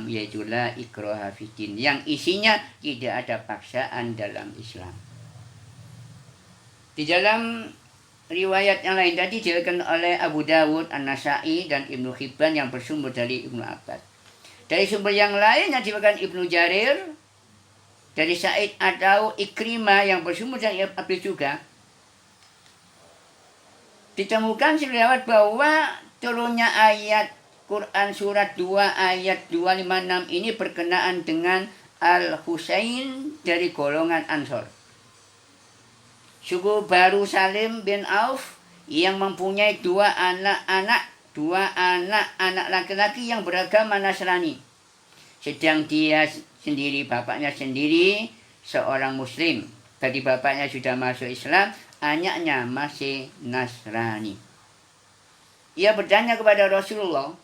yaitu la ikraha fiddin, yang isinya tidak ada paksaan dalam Islam. Di dalam riwayat yang lain tadi diriwayatkan oleh Abu Dawud, An-Nasa'i, dan Ibnu Hibban yang bersumber dari Ibnu Abbas. Dari sumber yang lain yang diriwayatkan Ibnu Jarir, dari Sa'id atau Ikrimah yang bersumber dari Abbas juga, ditemukan riwayat bahwa turunnya ayat Quran surat 2 ayat 256 ini berkenaan dengan Al-Husain dari golongan Ansor. Suku Banu Salim bin Auf yang mempunyai dua anak laki-laki yang beragama Nasrani. Sedang dia sendiri, bapaknya sendiri seorang muslim. Tadi bapaknya sudah masuk Islam, anaknya masih Nasrani. Ia bertanya kepada Rasulullah.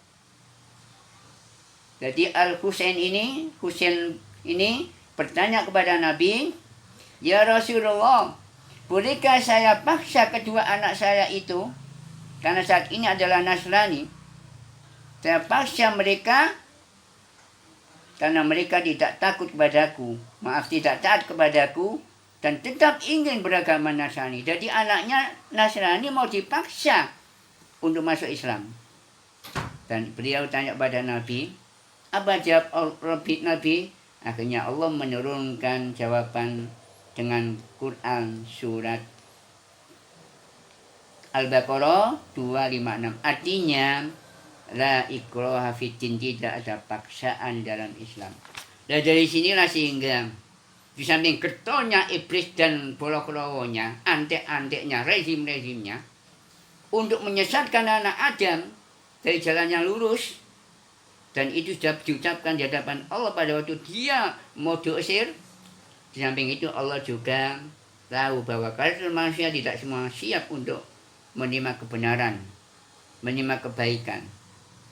Jadi Husain ini bertanya kepada Nabi, "Ya Rasulullah, bolehkah saya paksa kedua anak saya itu, karena saat ini adalah Nasrani, saya paksa mereka karena mereka tidak takut kepadaku, tidak taat kepadaku, dan tetap ingin beragama Nasrani." Jadi anaknya Nasrani mau dipaksa untuk masuk Islam. Dan beliau tanya pada Nabi, apa jawab Nabi? Akhirnya Allah menurunkan jawaban dengan Quran surat Al-Baqarah 256. Artinya, la ikraha fiddin, tidak ada paksaan dalam Islam. Dan dari sinilah sehingga di samping getolnya iblis dan bolok-bolonya, antek-anteknya, rezim-rezimnya, untuk menyesatkan anak Adam dari jalan yang lurus, dan itu sudah diucapkan di hadapan Allah pada waktu dia mau diusir. Di samping itu Allah juga tahu bahwa karakter manusia tidak semua siap untuk menerima kebenaran, menerima kebaikan.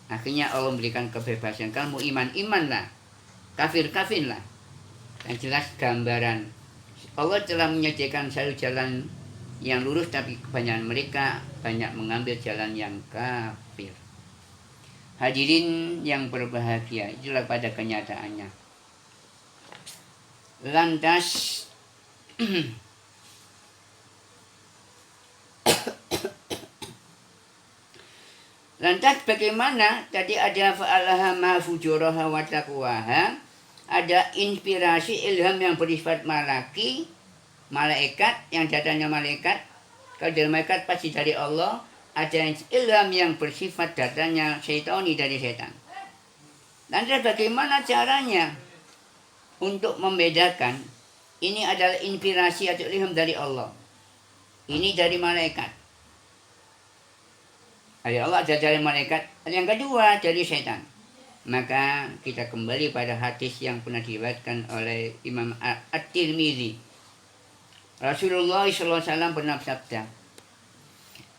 Akhirnya Allah memberikan kebebasan. Kamu iman-imanlah, kafir-kafirlah. Yang jelas gambaran Allah telah menyediakan satu jalan yang lurus, tapi kebanyakan mereka banyak mengambil jalan yang kafir. Hadirin yang berbahagia, itulah pada kenyataannya. Lantas bagaimana? Tadi ada fa'alhamaha fujuraha wa taqwaha, ada inspirasi ilham yang bersifat malaikat, yang datangnya malaikat. Kalau dari malaikat pasti dari Allah. Ada ilham yang bersifat datangnya syaitani, dari setan. Lantas bagaimana caranya untuk membedakan ini adalah inspirasi atau ilham dari Allah, ini dari malaikat? Dari Allah, ada dari malaikat. Yang kedua dari setan. Maka kita kembali pada hadis yang pernah diriwayatkan oleh Imam At-Tirmidzi. Rasulullah SAW pernah bersabda,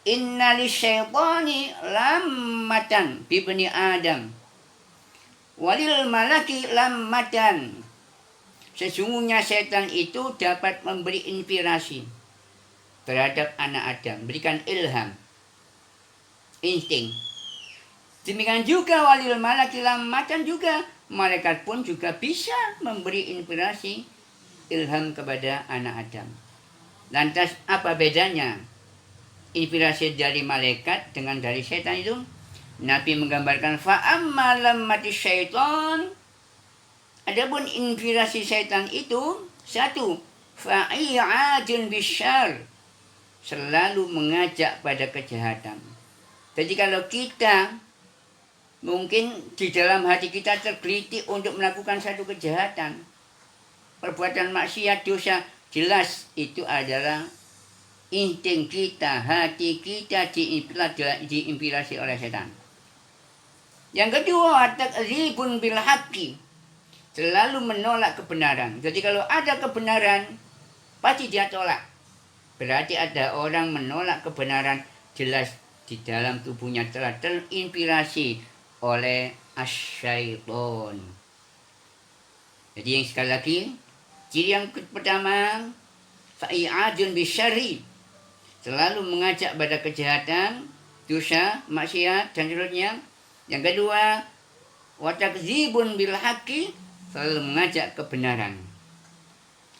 "Inna lisyaitani lammatan bibni Adam, walil malaki lammatan." Sesungguhnya setan itu dapat memberi inspirasi terhadap anak Adam, berikan ilham, insting. Demikian juga walil malaki lammatan, juga malaikat pun juga bisa memberi inspirasi, ilham kepada anak Adam. Lantas apa bedanya inspirasi dari malaikat dengan dari setan itu? Nabi menggambarkan, fa'amma lammati syaitan, adapun inspirasi setan itu, satu, fa'i'adun bisyar, selalu mengajak pada kejahatan. Jadi kalau kita mungkin di dalam hati kita tergelitik untuk melakukan satu kejahatan, perbuatan maksiat, dosa, jelas itu adalah insting kita, hati kita diinspirasi oleh setan. Yang kedua, takdzibun bil haqqi, selalu menolak kebenaran. Jadi kalau ada kebenaran, pasti dia tolak. Berarti ada orang menolak kebenaran, jelas di dalam tubuhnya telah terinspirasi oleh asyaiton. Jadi yang sekali lagi, ciri yang pertama, fa'i'adun bisyarri, selalu mengajak pada kejahatan, dosa, maksiat, dan seterusnya. Yang kedua, wa takdzibun bil haqqi, selalu mengajak kebenaran.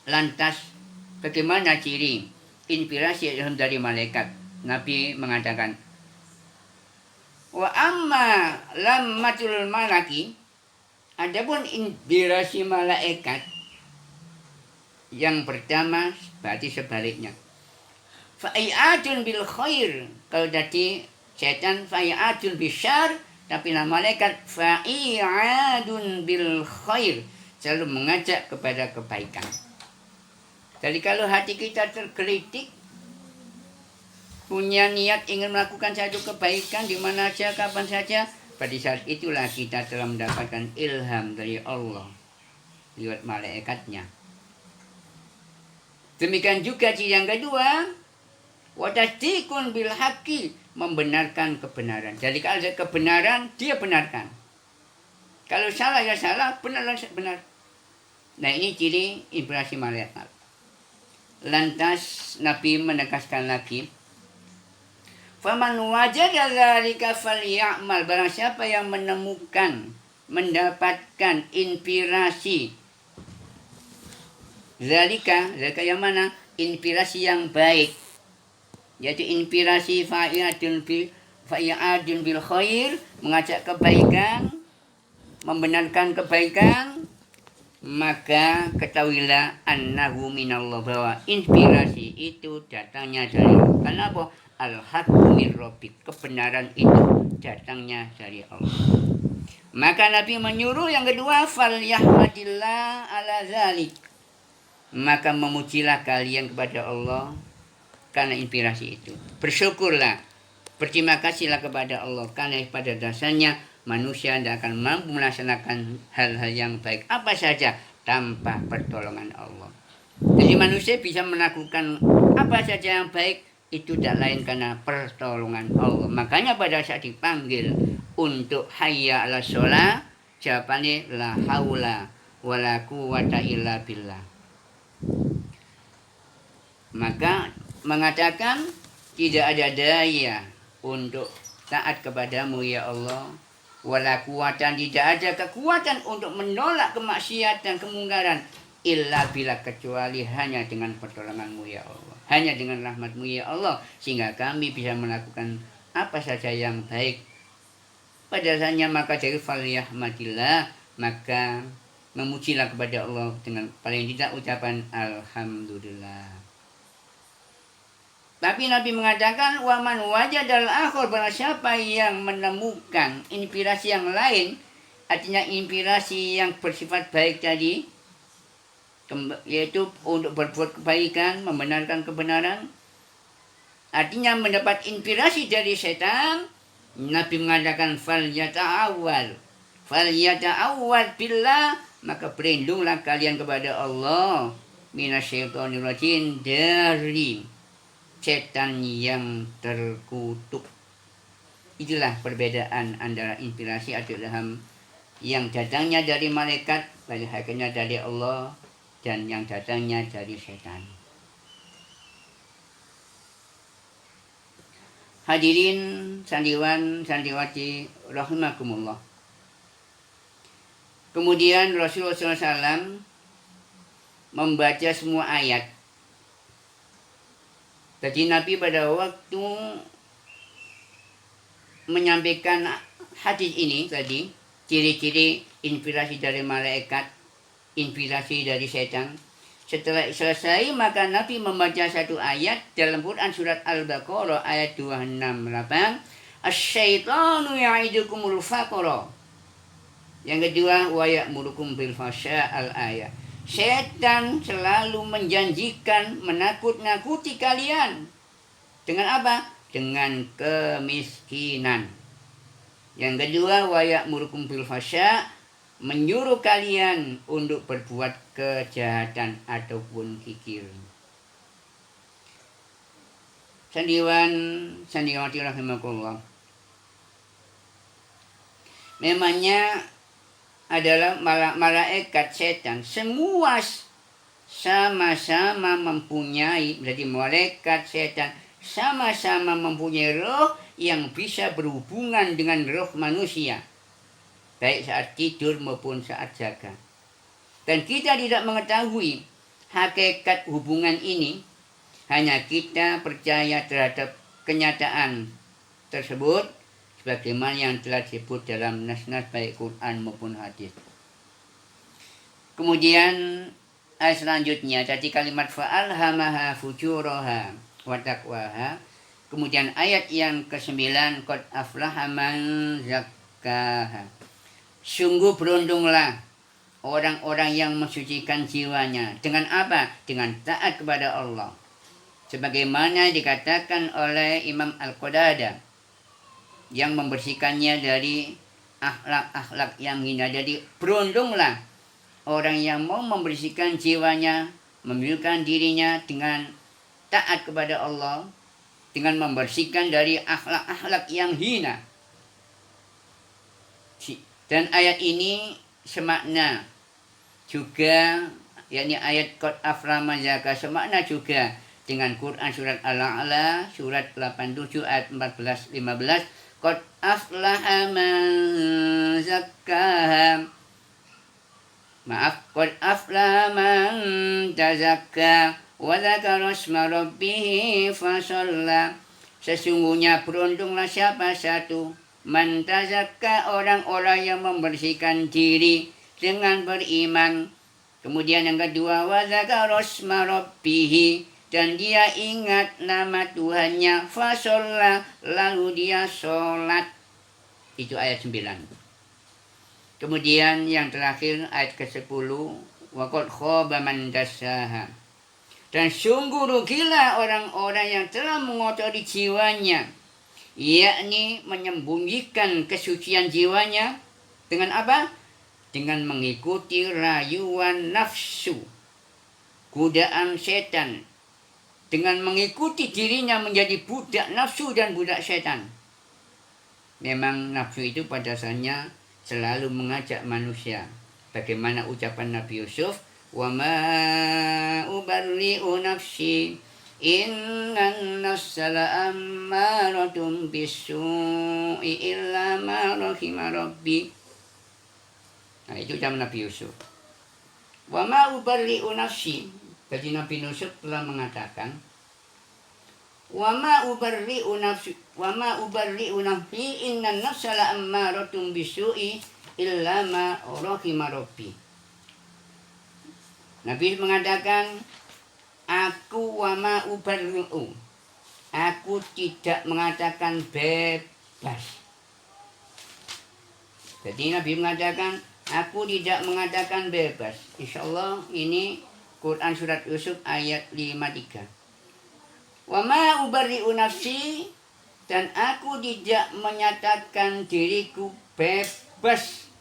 Lantas bagaimana ciri inspirasi dari malaikat? Nabi mengatakan, wa amma lammatul malaki, adapun inspirasi malaikat yang pertama berarti sebaliknya, fa'i'adun bil khair. Kalau tadi setan fa'i'adun bisyar, tapi malaikat fa'i'adun bil khair, selalu mengajak kepada kebaikan. Jadi kalau hati kita tergelitik, punya niat ingin melakukan satu kebaikan di mana saja, kapan saja, pada saat itulah kita telah mendapatkan ilham dari Allah. lewat malaikatnya. Demikian juga ciri yang kedua, wa tasdiqun bil haqqi, membenarkan kebenaran. Jadi kalau ada kebenaran, dia benarkan. Kalau salah ya salah, benar benar. Nah, ini ciri inspirasi malaikat. Lantas Nabi menegaskan lagi, faman wajada dzalika falyamal, barang siapa yang menemukan, mendapatkan inspirasi zalika yang mana? Inspirasi yang baik, yaitu inspirasi fa'iadun bil khair, mengajak kebaikan, membenarkan kebaikan, maka ketahuilah annahu minallah, bahwa inspirasi itu datangnya dari Allah. Kenapa? Al-haqqu min rabbik, kebenaran itu datangnya dari Allah. Maka Nabi menyuruh yang kedua, fal yahmadillah ala zalik, maka memujilah kalian kepada Allah karena inspirasi itu. Bersyukurlah, berterima kasihlah kepada Allah, karena pada dasarnya manusia tidak akan mampu melaksanakan hal-hal yang baik apa saja tanpa pertolongan Allah. Jadi manusia bisa melakukan apa saja yang baik itu tidak lain karena pertolongan Allah. Makanya pada saat dipanggil untuk hayya ala sholah, jawabannya la haula wala quwata illa billah. Maka mengatakan tidak ada daya untuk taat kepadamu ya Allah, wala kuatan, tidak ada kekuatan untuk menolak kemaksiatan, kemungkaran, illa bila, kecuali hanya dengan pertolonganmu ya Allah, hanya dengan rahmatmu ya Allah, sehingga kami bisa melakukan apa saja yang baik pada dasarnya. Maka dari falyahmadillah, maka memujilah kepada Allah dengan paling tidak ucapan alhamdulillah. Tapi Nabi mengatakan waman wajadal akhir, barang siapa yang menemukan inspirasi yang lain, artinya inspirasi yang bersifat baik tadi, yaitu untuk berbuat kebaikan, membenarkan kebenaran, artinya mendapat inspirasi dari setan. Nabi mengatakan fal yata'awwal billah, maka berlindunglah kalian kepada Allah minasyaitonir rajim, dari setan yang terkutuk. Itulah perbedaan antara inspirasi atau ilham yang datangnya dari malaikat, pada hakikatnya dari Allah, dan yang datangnya dari setan. Hadirin sandiwan sandiwati rahimakumullah. Kemudian Rasulullah SAW membaca semua ayat. Jadi Nabi pada waktu menyampaikan hadis ini tadi, ciri-ciri inspirasi dari malaikat, inspirasi dari setan. Setelah selesai, maka Nabi membaca satu ayat dalam Quran surat Al-Baqarah ayat 268. Asy-syaitanu ya'idukumul faqra. Yang kedua, wa ya'murukum bil fahsya, al-ayat. Setan selalu menjanjikan menakut-nakuti kalian. Dengan apa? Dengan kemiskinan. Yang kedua, wa ya'murukum bil fahsya, menyuruh kalian untuk berbuat kejahatan ataupun kikir. Sandiwati rahimakumullah. Memangnya adalah malaikat setan semua sama-sama mempunyai, berarti malaikat setan sama-sama mempunyai roh yang bisa berhubungan dengan roh manusia, baik saat tidur maupun saat jaga. Dan kita tidak mengetahui hakikat hubungan ini, hanya kita percaya terhadap kenyataan tersebut sebagaimana yang telah disebut dalam nas-nas baik Quran maupun hadis. Kemudian ayat selanjutnya tadi kalimat fa'alhamaha fujuraha wa taqwaha. Kemudian ayat yang ke-9, qad aflaha man zakkaha. Sungguh beruntunglah orang-orang yang mensucikan jiwanya. Dengan apa? Dengan taat kepada Allah. Sebagaimana dikatakan oleh Imam Al-Qadadah, yang membersihkannya dari akhlak-akhlak yang hina. Jadi beruntunglah orang yang mau membersihkan jiwanya, membiuskan dirinya dengan taat kepada Allah, dengan membersihkan dari akhlak-akhlak yang hina. Dan ayat ini semakna juga, yakni ayat qad aflaha man zakkaha, semakna juga dengan Quran surat Al-A'la surat 87 ayat 14-15, qad aflaha man zakkaha. Qad aflaha man tazakka wa dzakara isma rabbih fasalla. Sesungguhnya beruntunglah siapa satu man tazakka, orang-orang yang membersihkan diri dengan beriman. Kemudian yang kedua, wa dzakara isma rabbih, dan dia ingat nama Tuhannya, fasalla, lalu dia sholat. Itu ayat 9. Kemudian yang terakhir ayat ke-10, wa qad khaba man dassaha, dan sungguh rugilah orang-orang yang telah mengotori jiwanya, yakni menyembunyikan kesucian jiwanya dengan apa? Dengan mengikuti rayuan nafsu, godaan setan, dengan mengikuti dirinya menjadi budak nafsu dan budak setan. Memang nafsu itu pada dasarnya selalu mengajak manusia. Bagaimana ucapan Nabi Yusuf, wa ma ubarri'u nafsi innan nafsa la'ammaratun bisu'i illa ma rahima rabbi. Nah, itu ucapan Nabi Yusuf. Wa ma ubarri'u nafsi, jadi Nabi Yusuf telah mengatakan, wa ma ubarri'u nafsi innan nafsa la'ammaratun bisu'i illa ma rahima rabbi. Nabi mengatakan, aku wa ma ubarri'u, aku tidak mengatakan bebas. Jadi Nabi mengatakan, aku tidak mengatakan bebas. Insyaallah ini Quran surat Yusuf ayat 53. Wa ma ubarri'u nafsi, dan aku tidak menyatakan diriku bebas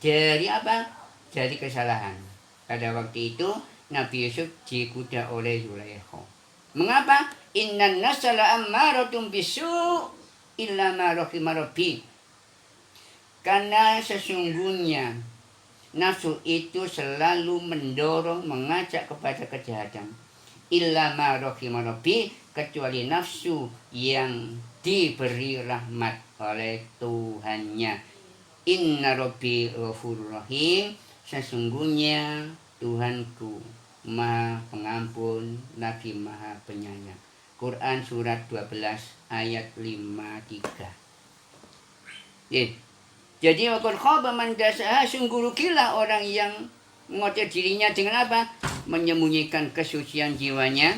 dari apa? Dari kesalahan. Pada waktu itu Nabi Yusuf digoda oleh Zulaikha. Mengapa? Innan nafsa la'ammaratun bisu' illa ma rahima rabbi. Karena sesungguhnya nafsu itu selalu mendorong, mengajak kepada kejahatan. Illa ma rahima rabbi, kecuali nafsu yang diberi rahmat oleh Tuhannya. Inna rabbi ghafurur rahim, sesungguhnya Tuhanku Maha Pengampun lagi Maha Penyayang. Quran surat 12 ayat 53. Jadi waqad khaba man dassaha, sungguh rugilah orang yang mengotori dirinya dengan apa? Menyembunyikan kesucian jiwanya.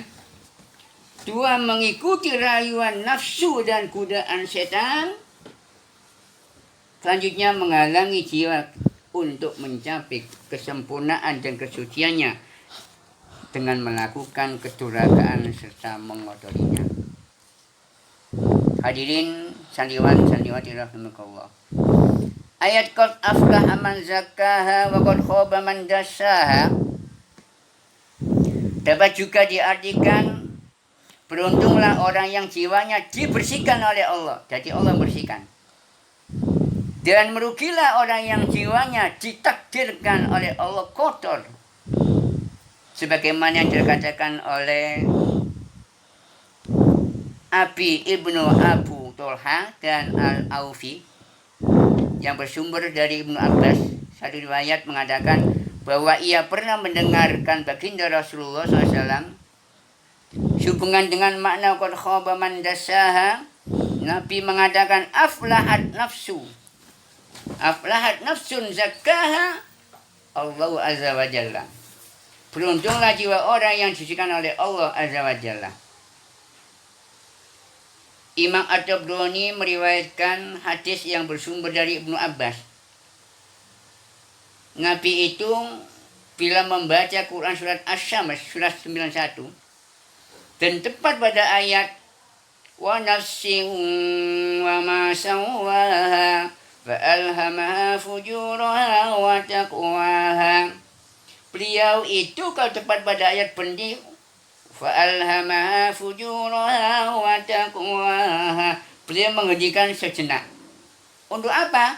2, mengikuti rayuan nafsu dan godaan setan. Selanjutnya menghalangi jiwa untuk mencapai kesempurnaan dan kesuciannya dengan melakukan kedurhakaan serta mengotorinya. Hadirin sandiwati rahimakumullah. Ayat qad aflaha man zakkaha wa qad khaba man dassaha dapat juga diartikan beruntunglah orang yang jiwanya dibersihkan oleh Allah. Jadi Allah bersihkan. Dan merugilah orang yang jiwanya ditakdirkan oleh Allah kotor. Sebagaimana yang dikatakan oleh Abi Ibnu Abu Tolha dan Al-Aufi yang bersumber dari Ibnu Abbas. Satu riwayat mengatakan bahwa ia pernah mendengarkan baginda Rasulullah SAW sehubungan dengan makna qad khaba man dassaha. Nabi mengatakan aflahat nafsun zakkaha Allah azza wa jalla. Beruntunglah jiwa orang yang disucikan oleh Allah azza wa jalla. Imam At-Tabrani meriwayatkan hadis yang bersumber dari Ibnu Abbas. Nabi itu bila membaca Quran surat Asy-Syams surat 91 dan tepat pada ayat wa nafsin wa ma sawwaha fa alhamaha fujuraha wa taqwaha. Beliau itu kalau tepat pada ayat penting, fa'alhamaha fujuraha wa taqwaha. Beliau menghentikan sejenak. Untuk apa?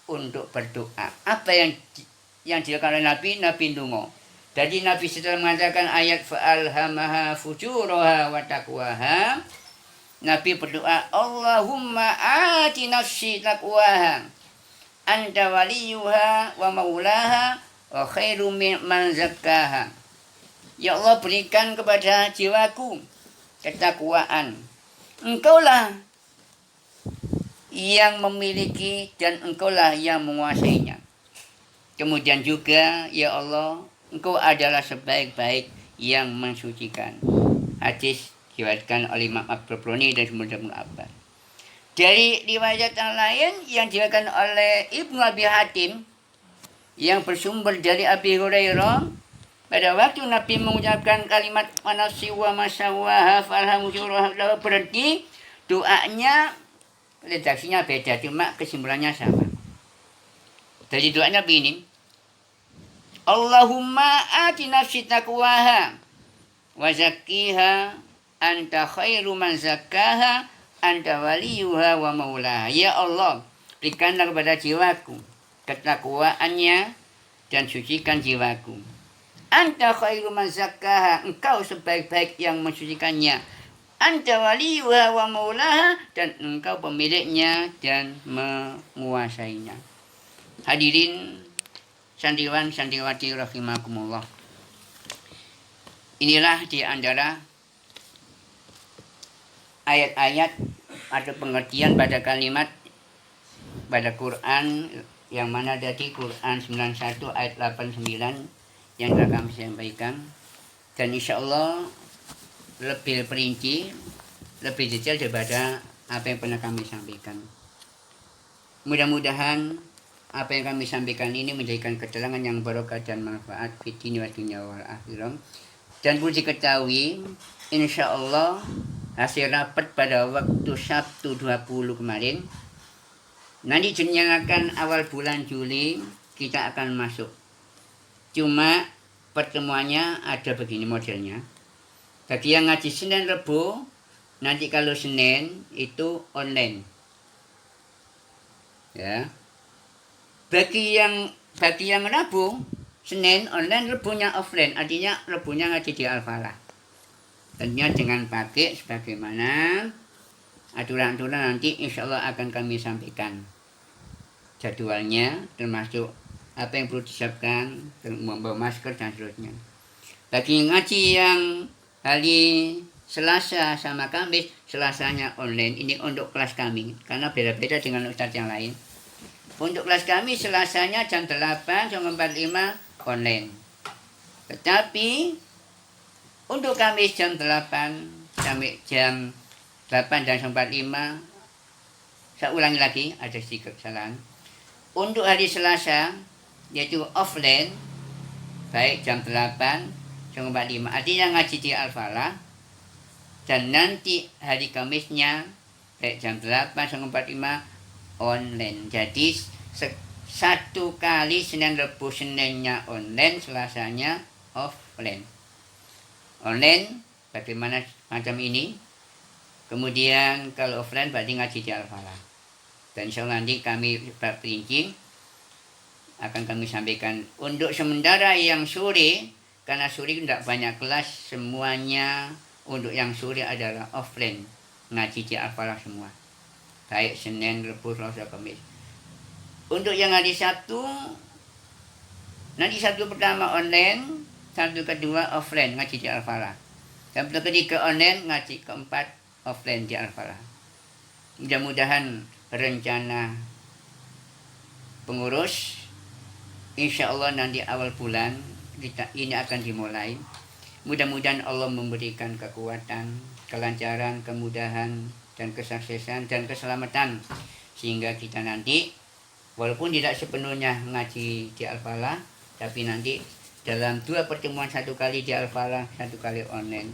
Untuk berdoa. Apa yang dilakukan oleh Nabi? Nabi ndonga. Jadi Nabi setelah mengatakan ayat fa'alhamaha fujuraha wa taqwaha, Nabi berdoa, Allahumma ati nafsi taqwaha, anta waliyuha wa maulaha wa khairu man zakkaha. Ya Allah, berikan kepada jiwaku ketakwaan. Engkaulah yang memiliki dan engkaulah yang menguasainya. Kemudian juga, ya Allah, engkau adalah sebaik-baik yang mensucikan. Hadis diriwayatkan oleh Imam At-Tabrani dan Ibnu Abbas. Dari riwayat yang lain yang diriwayatkan oleh Ibnu Abi Hatim yang bersumber dari Abi Hurairah, pada waktu Nabi mengucapkan kalimat manasi wa masawaha falhamdulillah berhenti, doanya redaksinya beda, cuma kesimpulannya sama. Jadi doanya begini, Allahumma ati nafsi taqwaha wa zakkiha anta khairu man zakkaha anta waliyuha wa maulaha. Ya Allah, berikanlah kepada jiwaku ketakwaannya dan sucikan jiwaku. Anta khairu man zakkaha, engkau sebaik-baik yang mensucikannya. Anta waliyuha wa maulaha, dan engkau pemiliknya dan menguasainya. Hadirin sandiwan sandiwati rahimakumullah. Inilah di antara ayat-ayat atau pengertian pada kalimat pada Quran yang mana dari Quran 91 ayat 89 yang telah kami sampaikan, dan insya Allah lebih perinci, lebih detail daripada apa yang pernah kami sampaikan. Mudah-mudahan apa yang kami sampaikan ini menjadikan keterangan yang barokah dan manfaat di dunia wal akhirah. Dan perlu diketahui, insya Allah hasil rapat pada waktu Sabtu 20 kemarin, nanti dinyatakan awal bulan Juli kita akan masuk. Cuma pertemuannya ada begini modelnya. Bagi yang ngaji Senin Rebu, nanti kalau Senin itu online. Ya. Bagi yang Rabu, Senin online, Rebunya offline, artinya Rebunya ngaji di Al-Falah. Tentunya dengan pakai sebagaimana aturan-aturan nanti insya Allah akan kami sampaikan jadwalnya, termasuk apa yang perlu disiapkan, membawa masker dan seterusnya. Bagi ngaji yang hari Selasa sama Kamis, Selasanya online, ini untuk kelas kami, karena beda-beda dengan ustadz yang lain. Untuk kelas kami Selasanya jam 8 sampai 45 online. Tetapi untuk Kamis jam 8 sampai jam 8 dan 45, saya ulangi lagi, ada sedikit kesalahan. Untuk hari Selasa yaitu offline, baik jam 8 sampai 45, artinya ngaji di Al-Falah. Dan nanti hari Kamisnya baik jam 8 sampai 45 online. Jadi satu kali Senin Rebu, Seninnya online, Selasanya offline. Online bagaimana macam ini. Kemudian kalau offline berarti ngaji di Al-Falah. Dan insya Allah nanti kami perinci akan kami sampaikan. Untuk sementara yang sore, karena sore tidak banyak kelas, semuanya untuk yang sore adalah offline, ngaji di Al-Falah semua, baik Senin, Rebu, Selasa, Kamis. Untuk yang hari Sabtu, nanti Sabtu pertama online, Sabtu kedua offline ngaji di Al-Falah. Sabtu ketiga online, ngaji keempat offline di Al-Falah. Mudah-mudahan rencana pengurus insya Allah nanti awal bulan ini akan dimulai. Mudah-mudahan Allah memberikan kekuatan, kelancaran, kemudahan, dan kesuksesan dan keselamatan, sehingga kita nanti walaupun tidak sepenuhnya ngaji di Al-Falah, tapi nanti dalam 2 pertemuan, 1 kali di Al-Falah, 1 kali online.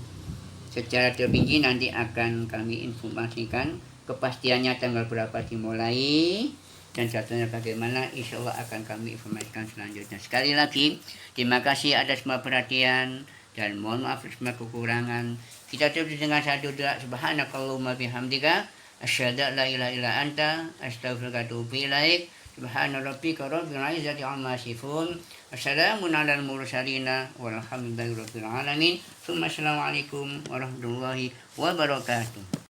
Secara terperinci nanti akan kami informasikan kepastiannya tanggal berapa dimulai, dan jatuhnya bagaimana, insya Allah akan kami informasikan selanjutnya. Sekali lagi, terima kasih atas semua perhatian dan mohon maaf atas semua kekurangan. Kita tutup dengan satu doa, subhanakallahumma bihamdika asyhadu an la ilaha illa anta astaghfiruka wa atubu ilaik. Subhana rabbika rabbil izzati amma yasifun. Assalamun alal mursalin walhamdulillahi rabbil alamin. Assalamualaikum warahmatullahi wabarakatuh.